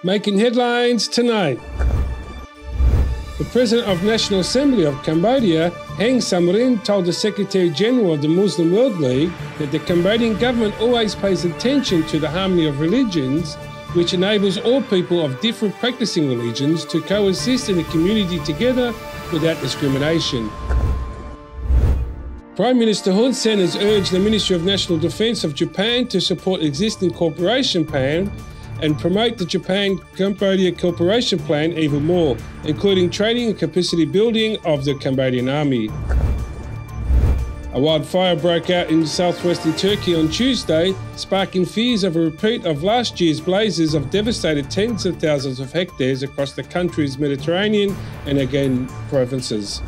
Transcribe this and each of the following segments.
Making headlines tonight. The President of National Assembly of Cambodia, Heng Samrin, told the Secretary General of the Muslim World League that the Cambodian government always pays attention to the harmony of religions, which enables all people of different practicing religions to coexist in a community together without discrimination. Prime Minister Hun Sen has urged the Ministry of National Defence of Japan to support existing cooperation plan and promote the Japan-Cambodia cooperation plan even more, including training and capacity building of the Cambodian army. A wildfire broke out in southwestern Turkey on Tuesday, sparking fears of a repeat of last year's blazes of devastated tens of thousands of hectares across the country's Mediterranean and Aegean provinces.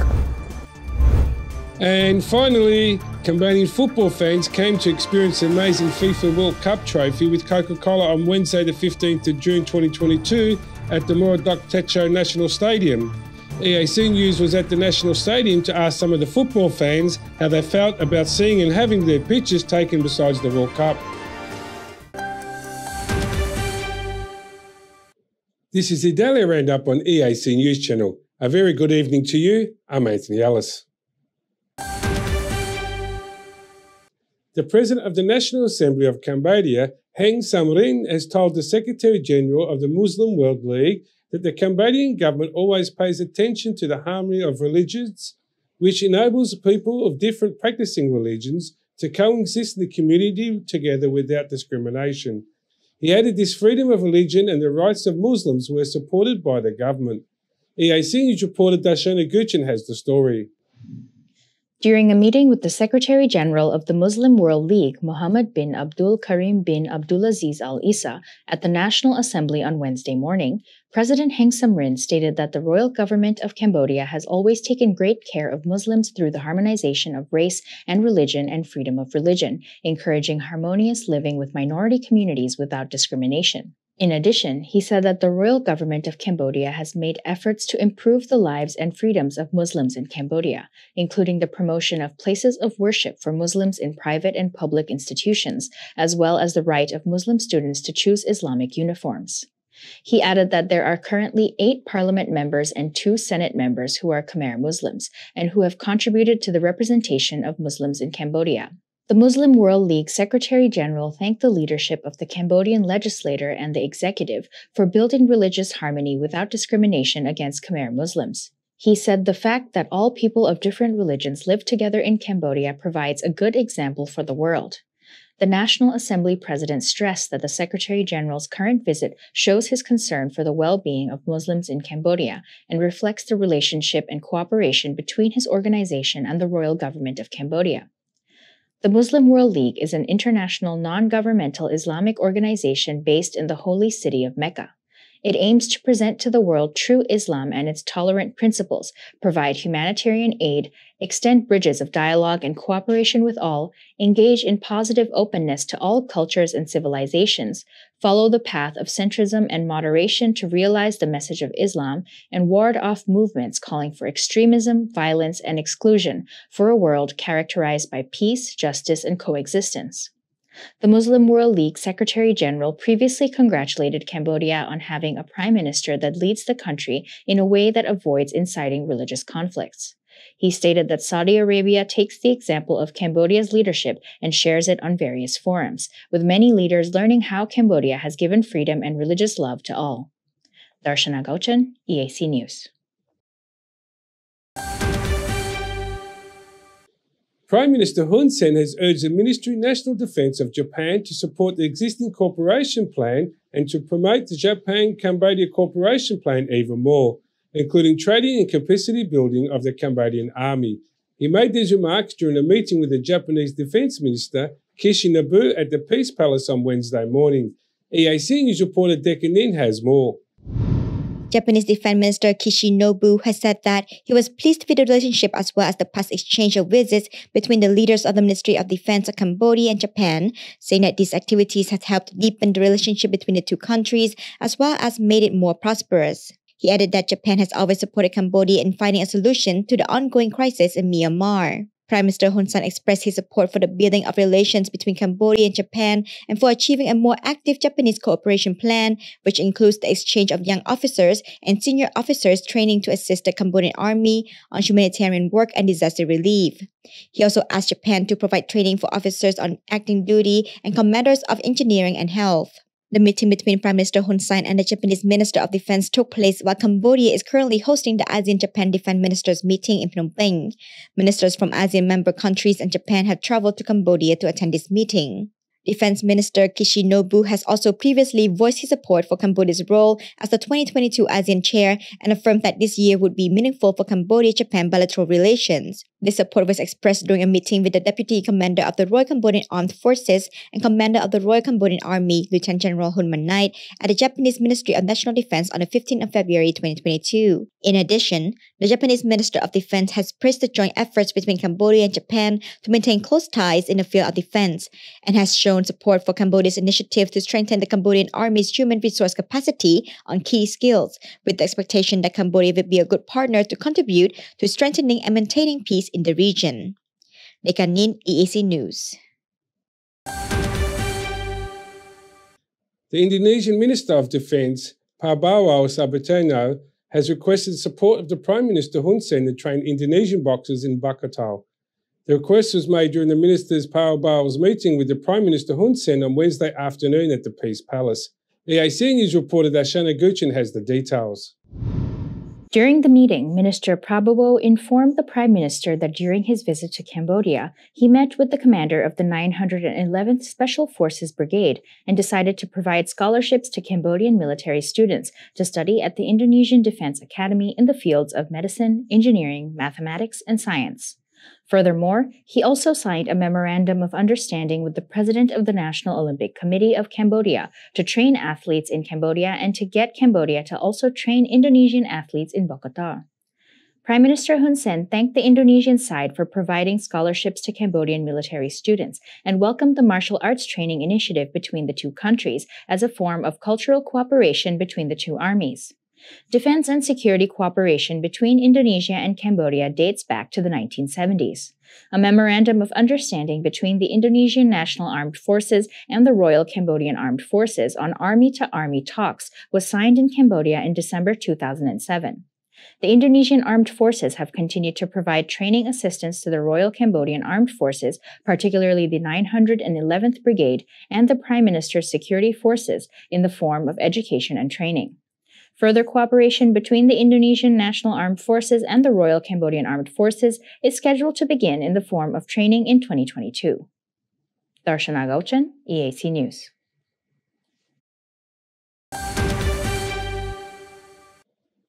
And finally, Cambodian football fans came to experience the amazing FIFA World Cup trophy with Coca-Cola on Wednesday the 15th of June 2022 at the Moradok Techo National Stadium. EAC News was at the National Stadium to ask some of the football fans how they felt about seeing and having their pictures taken besides the World Cup. This is the Daily Roundup on EAC News Channel. A very good evening to you. I'm Anthony Ellis. The President of the National Assembly of Cambodia, Heng Samrin, has told the Secretary General of the Muslim World League that the Cambodian government always pays attention to the harmony of religions, which enables people of different practicing religions to coexist in the community together without discrimination. He added this freedom of religion and the rights of Muslims were supported by the government. EAC News reporter Darshana Guchin has the story. During a meeting with the Secretary General of the Muslim World League, Mohammed bin Abdul Karim bin Abdulaziz Al Isa, at the National Assembly on Wednesday morning, President Heng Samrin stated that the royal government of Cambodia has always taken great care of Muslims through the harmonization of race and religion and freedom of religion, encouraging harmonious living with minority communities without discrimination. In addition, he said that the royal government of Cambodia has made efforts to improve the lives and freedoms of Muslims in Cambodia, including the promotion of places of worship for Muslims in private and public institutions, as well as the right of Muslim students to choose Islamic uniforms. He added that there are currently 8 parliament members and 2 Senate members who are Khmer Muslims and who have contributed to the representation of Muslims in Cambodia. The Muslim World League Secretary General thanked the leadership of the Cambodian legislature and the executive for building religious harmony without discrimination against Khmer Muslims. He said the fact that all people of different religions live together in Cambodia provides a good example for the world. The National Assembly President stressed that the Secretary General's current visit shows his concern for the well-being of Muslims in Cambodia and reflects the relationship and cooperation between his organization and the royal government of Cambodia. The Muslim World League is an international non-governmental Islamic organization based in the holy city of Mecca. It aims to present to the world true Islam and its tolerant principles, provide humanitarian aid, extend bridges of dialogue and cooperation with all, engage in positive openness to all cultures and civilizations, follow the path of centrism and moderation to realize the message of Islam, and ward off movements calling for extremism, violence, and exclusion for a world characterized by peace, justice, and coexistence. The Muslim World League Secretary General previously congratulated Cambodia on having a prime minister that leads the country in a way that avoids inciting religious conflicts. He stated that Saudi Arabia takes the example of Cambodia's leadership and shares it on various forums, with many leaders learning how Cambodia has given freedom and religious love to all. Darshana Gauchan, EAC News. Prime Minister Hun Sen has urged the Ministry of National Defence of Japan to support the existing cooperation plan and to promote the Japan-Cambodia cooperation plan even more, including training and capacity building of the Cambodian army. He made these remarks during a meeting with the Japanese Defence Minister Kishinobu at the Peace Palace on Wednesday morning. EAC News reporter Deccan Nin has more. Japanese Defense Minister Kishinobu has said that he was pleased with the relationship as well as the past exchange of visits between the leaders of the Ministry of Defense of Cambodia and Japan, saying that these activities have helped deepen the relationship between the two countries as well as made it more prosperous. He added that Japan has always supported Cambodia in finding a solution to the ongoing crisis in Myanmar. Prime Minister Hun Sen expressed his support for the building of relations between Cambodia and Japan and for achieving a more active Japanese cooperation plan, which includes the exchange of young officers and senior officers training to assist the Cambodian army on humanitarian work and disaster relief. He also asked Japan to provide training for officers on acting duty and commanders of engineering and health. The meeting between Prime Minister Hun Sen and the Japanese Minister of Defense took place while Cambodia is currently hosting the ASEAN-Japan Defense Ministers meeting in Phnom Penh. Ministers from ASEAN member countries and Japan have traveled to Cambodia to attend this meeting. Defense Minister Kishinobu has also previously voiced his support for Cambodia's role as the 2022 ASEAN chair and affirmed that this year would be meaningful for Cambodia-Japan bilateral relations. This support was expressed during a meeting with the Deputy Commander of the Royal Cambodian Armed Forces and Commander of the Royal Cambodian Army, Lieutenant General Hun Man-Nait, at the Japanese Ministry of National Defense on the 15th of February 2022. In addition, the Japanese Minister of Defense has praised the joint efforts between Cambodia and Japan to maintain close ties in the field of defense and has shown support for Cambodia's initiative to strengthen the Cambodian Army's human resource capacity on key skills, with the expectation that Cambodia will be a good partner to contribute to strengthening and maintaining peace in the region. Nekanin, EAC News. The Indonesian Minister of Defense, Prabowo Subianto, has requested support of the Prime Minister Hun Sen to train Indonesian boxers in Bakatal. The request was made during the Ministers Prabowo's meeting with the Prime Minister Hun Sen on Wednesday afternoon at the Peace Palace. EAC News reporter Darshana Guchin has the details. During the meeting, Minister Prabowo informed the Prime Minister that during his visit to Cambodia, he met with the commander of the 911th Special Forces Brigade and decided to provide scholarships to Cambodian military students to study at the Indonesian Defense Academy in the fields of medicine, engineering, mathematics, and science. Furthermore, he also signed a memorandum of understanding with the President of the National Olympic Committee of Cambodia to train athletes in Cambodia and to get Cambodia to also train Indonesian athletes in Bogota. Prime Minister Hun Sen thanked the Indonesian side for providing scholarships to Cambodian military students and welcomed the martial arts training initiative between the two countries as a form of cultural cooperation between the two armies. Defense and security cooperation between Indonesia and Cambodia dates back to the 1970s. A memorandum of understanding between the Indonesian National Armed Forces and the Royal Cambodian Armed Forces on army-to-army talks was signed in Cambodia in December 2007. The Indonesian Armed Forces have continued to provide training assistance to the Royal Cambodian Armed Forces, particularly the 911th Brigade and the Prime Minister's security forces, in the form of education and training. Further cooperation between the Indonesian National Armed Forces and the Royal Cambodian Armed Forces is scheduled to begin in the form of training in 2022. Darshana Gauchan, EAC News.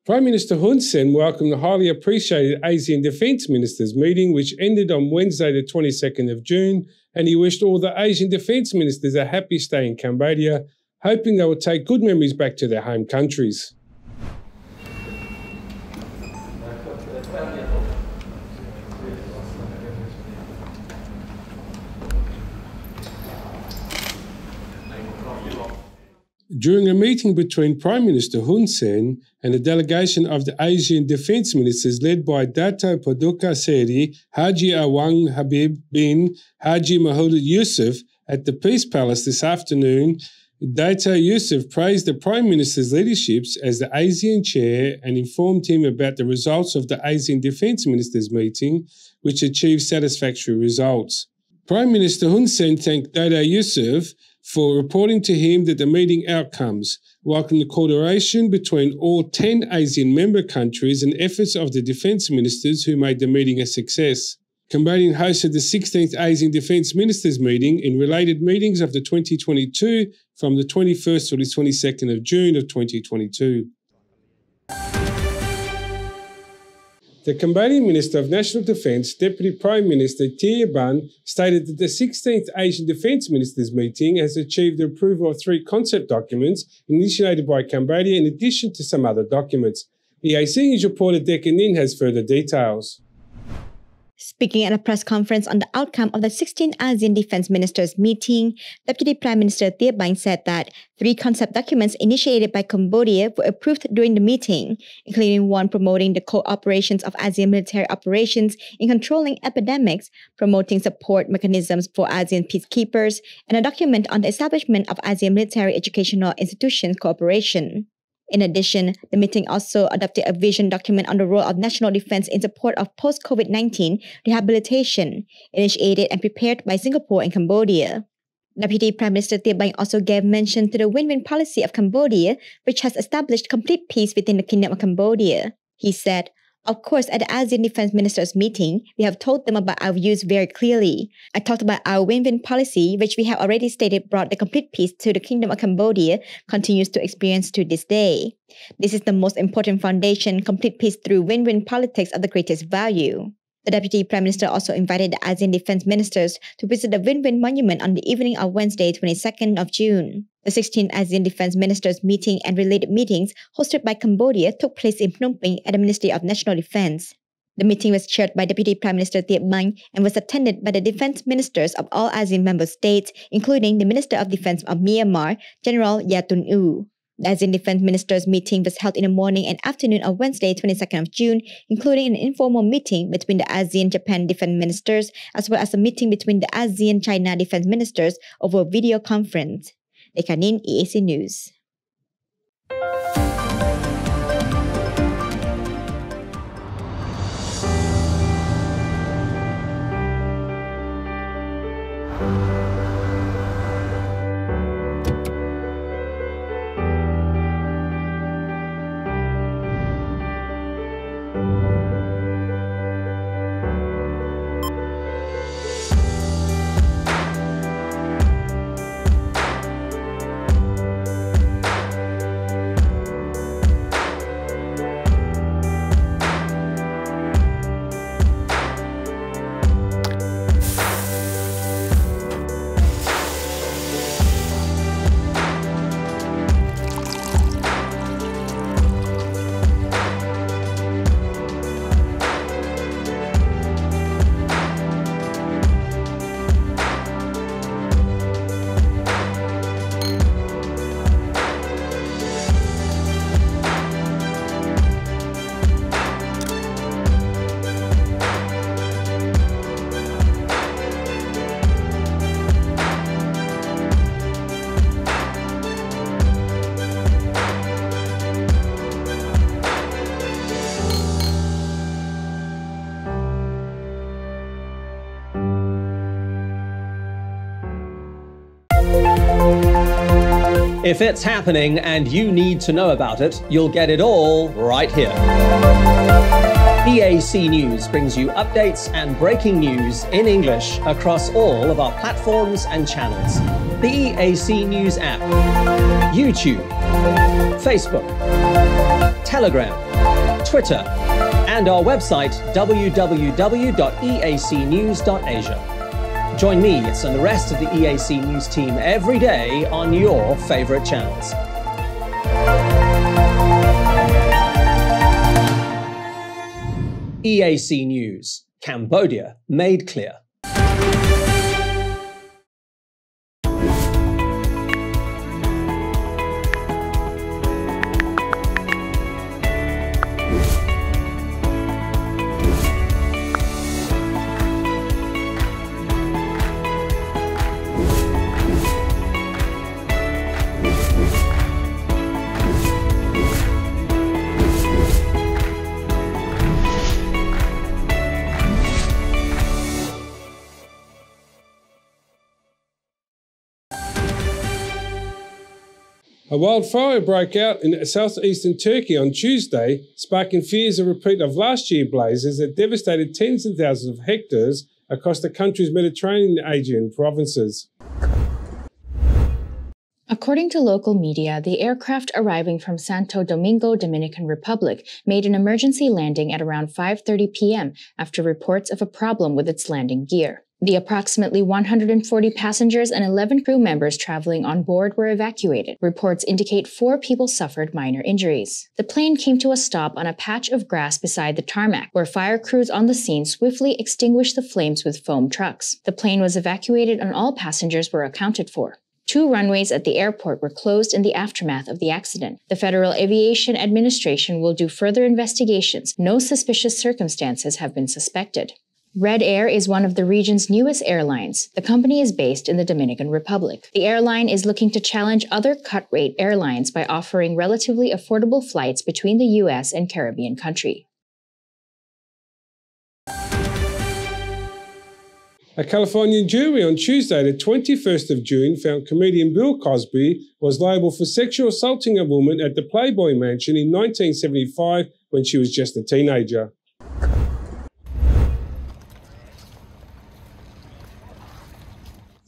Prime Minister Hun Sen welcomed the highly appreciated ASEAN Defence Ministers meeting, which ended on Wednesday the 22nd of June, and he wished all the Asian Defence Ministers a happy stay in Cambodia, hoping they will take good memories back to their home countries. During a meeting between Prime Minister Hun Sen and a delegation of the Asian Defence Ministers led by Dato Paduka Seri, Haji Awang Habib bin Haji Mahmud Yusuf at the Peace Palace this afternoon, Dato Yusuf praised the Prime Minister's leaderships as the ASEAN chair and informed him about the results of the ASEAN Defence Ministers meeting, which achieved satisfactory results. Prime Minister Hun Sen thanked Dato Yusuf for reporting to him that the meeting outcomes, welcomed the coordination between all 10 ASEAN member countries and efforts of the defence ministers who made the meeting a success. Cambodia hosted the 16th ASEAN Defence Ministers meeting in related meetings of the 2022 from the 21st to the 22nd of June of 2022. The Cambodian Minister of National Defence, Deputy Prime Minister Tia Ban, stated that the 16th Asian Defence Ministers meeting has achieved the approval of 3 concept documents initiated by Cambodia in addition to some other documents. EAC News reporter Dekanin has further details. Speaking at a press conference on the outcome of the 16th ASEAN Defense Ministers meeting, Deputy Prime Minister Tia Banh said that 3 concept documents initiated by Cambodia were approved during the meeting, including one promoting the cooperations of ASEAN military operations in controlling epidemics, promoting support mechanisms for ASEAN peacekeepers, and a document on the establishment of ASEAN military educational institutions cooperation. In addition, the meeting also adopted a vision document on the role of national defense in support of post-COVID-19 rehabilitation, initiated and prepared by Singapore and Cambodia. Deputy Prime Minister Tia Banh also gave mention to the win-win policy of Cambodia, which has established complete peace within the Kingdom of Cambodia. He said, "Of course, at the ASEAN Defense Ministers meeting, we have told them about our views very clearly. I talked about our win-win policy, which we have already stated brought the complete peace to the Kingdom of Cambodia, continues to experience to this day. This is the most important foundation, complete peace through win-win politics of the greatest value." The Deputy Prime Minister also invited the ASEAN Defense Ministers to visit the Win-Win Monument on the evening of Wednesday, 22nd of June. The 16th ASEAN Defense Ministers meeting and related meetings hosted by Cambodia took place in Phnom Penh at the Ministry of National Defense. The meeting was chaired by Deputy Prime Minister Tia Banh and was attended by the defense ministers of all ASEAN member states, including the Minister of Defense of Myanmar, General Yatun U. The ASEAN Defense Ministers meeting was held in the morning and afternoon of Wednesday, 22nd of June, including an informal meeting between the ASEAN-Japan Defense Ministers as well as a meeting between the ASEAN-China Defense Ministers over video conference. Dekanin, EAC News. If it's happening and you need to know about it, you'll get it all right here. EAC News brings you updates and breaking news in English across all of our platforms and channels. The EAC News app, YouTube, Facebook, Telegram, Twitter, and our website www.eacnews.asia. Join me and the rest of the EAC News team every day on your favorite channels. EAC News, Cambodia made clear. A wildfire broke out in southeastern Turkey on Tuesday, sparking fears of a repeat of last year's blazes that devastated tens of thousands of hectares across the country's Mediterranean and Aegean provinces. According to local media, the aircraft arriving from Santo Domingo, Dominican Republic, made an emergency landing at around 5:30 p.m. after reports of a problem with its landing gear. The approximately 140 passengers and 11 crew members traveling on board were evacuated. Reports indicate 4 people suffered minor injuries. The plane came to a stop on a patch of grass beside the tarmac, where fire crews on the scene swiftly extinguished the flames with foam trucks. The plane was evacuated and all passengers were accounted for. 2 runways at the airport were closed in the aftermath of the accident. The Federal Aviation Administration will do further investigations. No suspicious circumstances have been suspected. Red Air is one of the region's newest airlines. The company is based in the Dominican Republic. The airline is looking to challenge other cut-rate airlines by offering relatively affordable flights between the U.S. and Caribbean country. A California jury on Tuesday, the 21st of June, found comedian Bill Cosby was liable for sexual assaulting a woman at the Playboy Mansion in 1975 when she was just a teenager.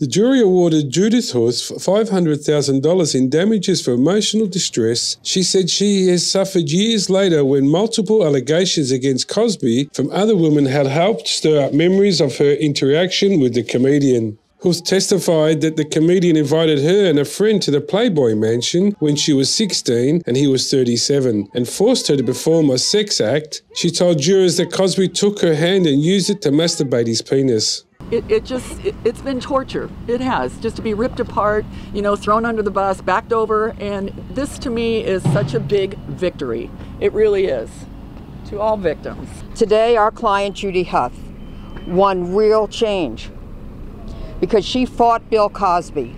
The jury awarded Judith Huth $500,000 in damages for emotional distress. She said she has suffered years later when multiple allegations against Cosby from other women had helped stir up memories of her interaction with the comedian. Huth testified that the comedian invited her and a friend to the Playboy Mansion when she was 16 and he was 37 and forced her to perform a sex act. She told jurors that Cosby took her hand and used it to masturbate his penis. It's been torture. It has, just to be ripped apart, thrown under the bus, backed over, and this to me is such a big victory. It really is, to all victims. Today, our client, Judy Huth, won real change because she fought Bill Cosby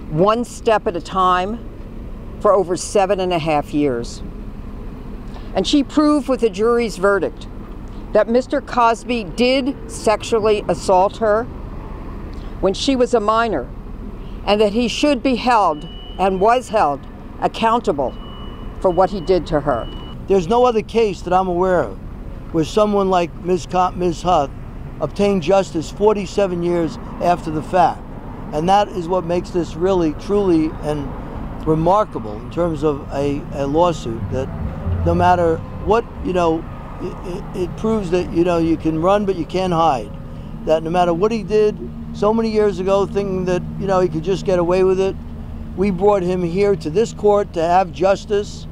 one step at a time for over 7.5 years. And she proved with the jury's verdict that Mr. Cosby did sexually assault her when she was a minor, and that he should be held, and was held, accountable for what he did to her. There's no other case that I'm aware of where someone like Ms. Huth obtained justice 47 years after the fact. And that is what makes this really, truly, and remarkable in terms of a lawsuit, that no matter what, it proves that, you can run, but you can't hide. That no matter what he did so many years ago, thinking that, he could just get away with it, we brought him here to this court to have justice,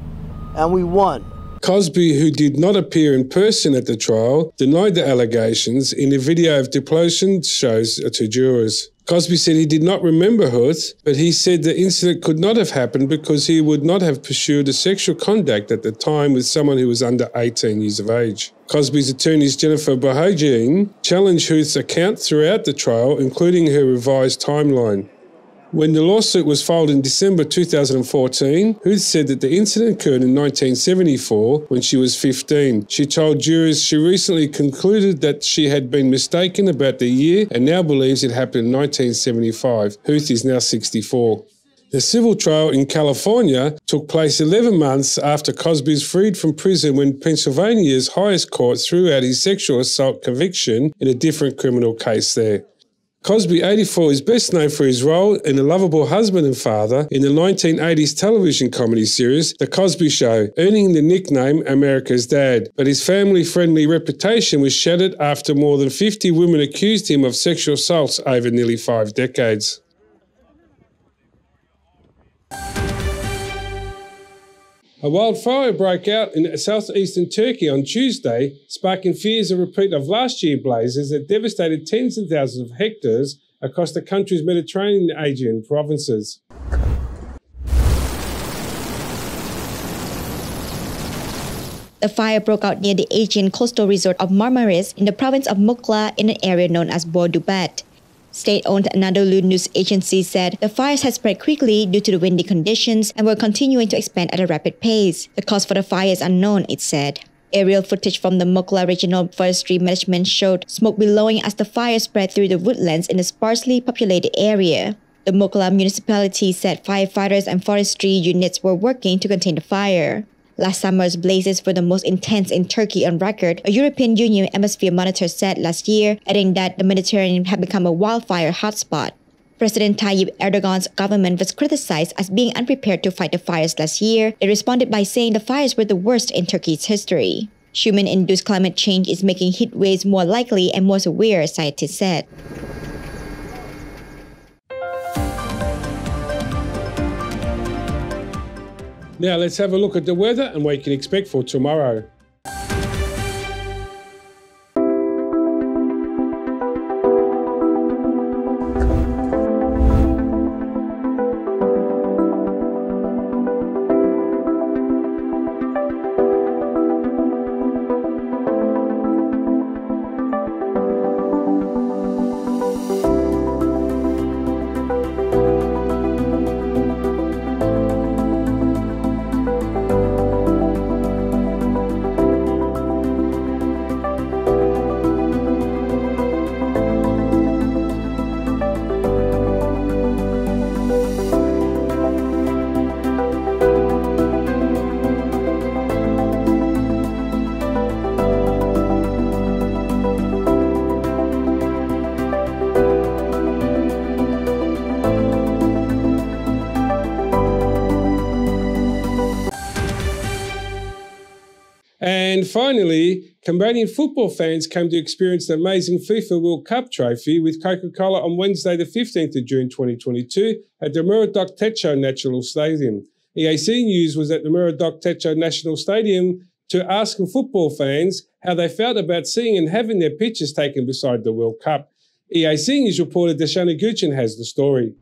and we won. Cosby, who did not appear in person at the trial, denied the allegations in a video of deposition shows to jurors. Cosby said he did not remember Huth, but he said the incident could not have happened because he would not have pursued a sexual contact at the time with someone who was under 18 years of age. Cosby's attorneys Jennifer Bohajian challenged Huth's account throughout the trial, including her revised timeline. When the lawsuit was filed in December 2014, Huth said that the incident occurred in 1974 when she was 15. She told jurors she recently concluded that she had been mistaken about the year and now believes it happened in 1975. Huth is now 64. The civil trial in California took place 11 months after Cosby was freed from prison when Pennsylvania's highest court threw out his sexual assault conviction in a different criminal case there. Cosby, 84, is best known for his role in The Lovable Husband and Father in the 1980s television comedy series The Cosby Show, earning the nickname America's Dad. But his family-friendly reputation was shattered after more than 50 women accused him of sexual assaults over nearly 5 decades. A wildfire broke out in southeastern Turkey on Tuesday, sparking fears of a repeat of last year's blazes that devastated tens of thousands of hectares across the country's Mediterranean and Aegean provinces. The fire broke out near the Aegean coastal resort of Marmaris in the province of Mukla in an area known as Bordubat. State-owned Anadolu news agency said the fires had spread quickly due to the windy conditions and were continuing to expand at a rapid pace. The cause for the fire is unknown, it said. Aerial footage from the Mukla Regional Forestry Management showed smoke billowing as the fire spread through the woodlands in a sparsely populated area. The Mukla municipality said firefighters and forestry units were working to contain the fire. Last summer's blazes were the most intense in Turkey on record, a European Union atmosphere monitor said last year, adding that the Mediterranean had become a wildfire hotspot. President Tayyip Erdogan's government was criticized as being unprepared to fight the fires last year. It responded by saying the fires were the worst in Turkey's history. Human-induced climate change is making heat waves more likely and more severe, scientists said. Now let's have a look at the weather and what you can expect for tomorrow. And finally, Cambodian football fans came to experience the amazing FIFA World Cup trophy with Coca-Cola on Wednesday the 15th of June 2022 at the Muradok Techo National Stadium. EAC News was at the Muradok Techo National Stadium to ask football fans how they felt about seeing and having their pictures taken beside the World Cup. EAC News reporter Dashana Guchin has the story.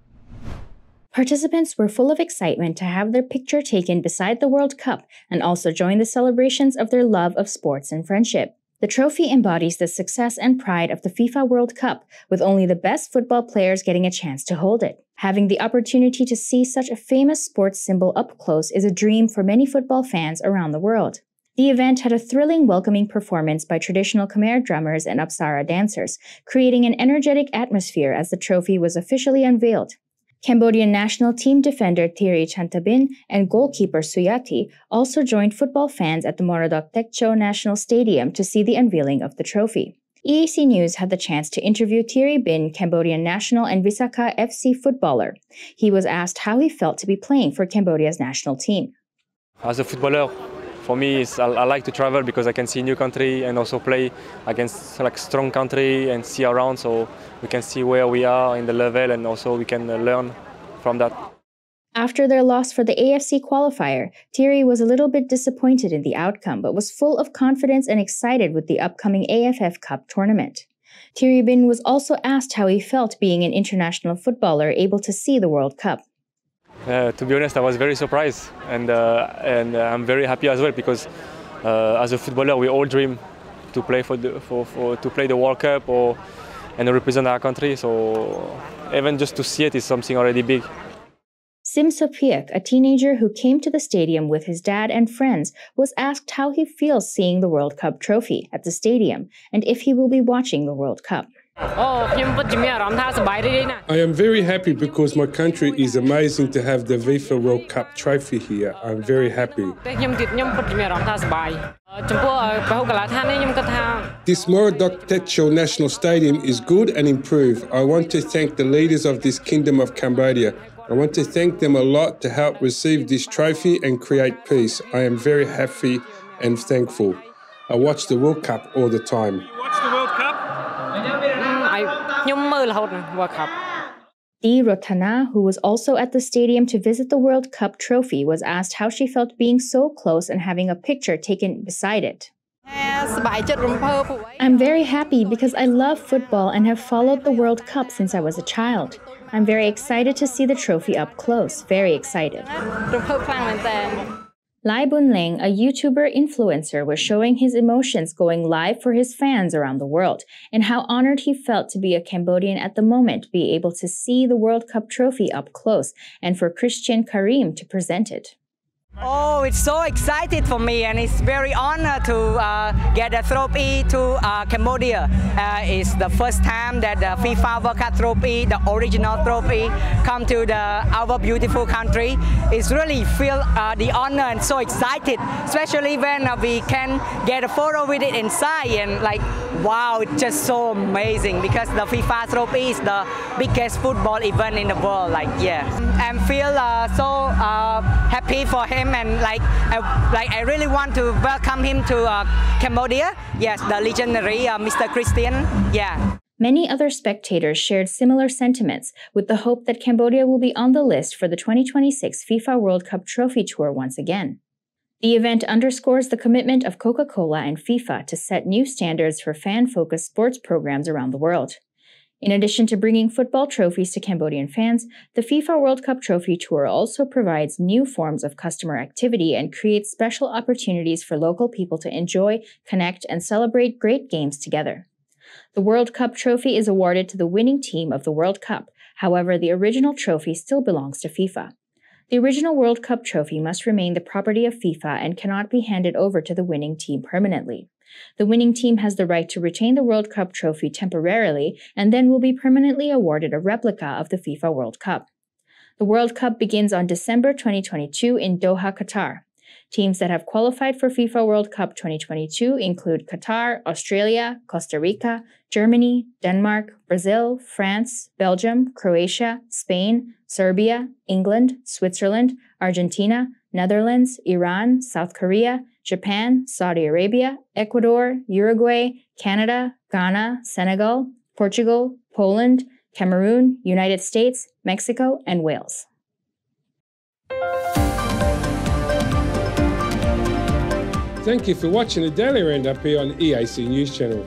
Participants were full of excitement to have their picture taken beside the World Cup and also join the celebrations of their love of sports and friendship. The trophy embodies the success and pride of the FIFA World Cup, with only the best football players getting a chance to hold it. Having the opportunity to see such a famous sports symbol up close is a dream for many football fans around the world. The event had a thrilling, welcoming performance by traditional Khmer drummers and Apsara dancers, creating an energetic atmosphere as the trophy was officially unveiled. Cambodian national team defender Thierry Chantabin and goalkeeper Suyati also joined football fans at the Muradok Techo National Stadium to see the unveiling of the trophy. EAC News had the chance to interview Thierry Bin, Cambodian national and Visakha FC footballer. He was asked how he felt to be playing for Cambodia's national team. As a footballer, for me, I like to travel because I can see new country and also play against strong country and see around, so we can see where we are in the level and also we can learn from that. After their loss for the AFC qualifier, Thierry was a little bit disappointed in the outcome, but was full of confidence and excited with the upcoming AFF Cup tournament. Thierry Bin was also asked how he felt being an international footballer able to see the World Cup. To be honest, I was very surprised, and I'm very happy as well because as a footballer, we all dream to play to play the World Cup and represent our country. So even just to see it is something already big. Sim Sopiak, a teenager who came to the stadium with his dad and friends, was asked how he feels seeing the World Cup trophy at the stadium and if he will be watching the World Cup. I am very happy because my country is amazing to have the FIFA World Cup trophy here. I'm very happy. This Muradok Techo National Stadium is good and improved. I want to thank the leaders of this Kingdom of Cambodia. I want to thank them a lot to help receive this trophy and create peace. I am very happy and thankful. I watch the World Cup all the time. You watch the World Cup? Dee Rotana, who was also at the stadium to visit the World Cup trophy, was asked how she felt being so close and having a picture taken beside it. I'm very happy because I love football and have followed the World Cup since I was a child. I'm very excited to see the trophy up close, very excited. Lai Bun Leng, a YouTuber influencer, was showing his emotions going live for his fans around the world and how honored he felt to be a Cambodian at the moment, be able to see the World Cup trophy up close and for Christian Karim to present it. Oh, it's so excited for me, and it's very honored to get a trophy to Cambodia. It's the first time that the FIFA World Cup trophy, the original trophy, come to our beautiful country. It's really feel the honor and so excited, especially when we can get a photo with it inside, and like, wow, it's just so amazing because the FIFA trophy is the biggest football event in the world. Like, yeah, and feel so happy for him. And I really want to welcome him to Cambodia. Yes, the legendary Mr. Christian. Yeah. Many other spectators shared similar sentiments, with the hope that Cambodia will be on the list for the 2026 FIFA World Cup trophy tour once again. The event underscores the commitment of Coca-Cola and FIFA to set new standards for fan-focused sports programs around the world. In addition to bringing football trophies to Cambodian fans, the FIFA World Cup Trophy Tour also provides new forms of customer activity and creates special opportunities for local people to enjoy, connect, and celebrate great games together. The World Cup trophy is awarded to the winning team of the World Cup. However, the original trophy still belongs to FIFA. The original World Cup trophy must remain the property of FIFA and cannot be handed over to the winning team permanently. The winning team has the right to retain the World Cup trophy temporarily and then will be permanently awarded a replica of the FIFA World Cup. The World Cup begins on December 2022 in Doha, Qatar. Teams that have qualified for FIFA World Cup 2022 include Qatar, Australia, Costa Rica, Germany, Denmark, Brazil, France, Belgium, Croatia, Spain, Serbia, England, Switzerland, Argentina, Netherlands, Iran, South Korea, Japan, Saudi Arabia, Ecuador, Uruguay, Canada, Ghana, Senegal, Portugal, Poland, Cameroon, United States, Mexico, and Wales. Thank you for watching the Daily Roundup here on the EAC News Channel.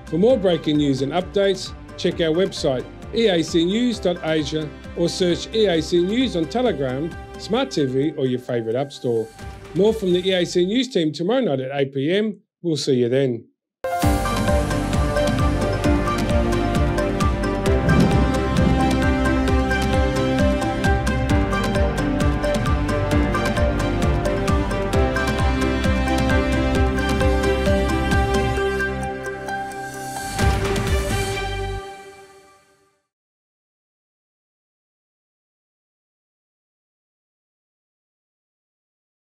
For more breaking news and updates, check our website eacnews.asia or search EAC News on Telegram, Smart TV or your favourite app store. More from the EAC News team tomorrow night at 8 p.m. We'll see you then.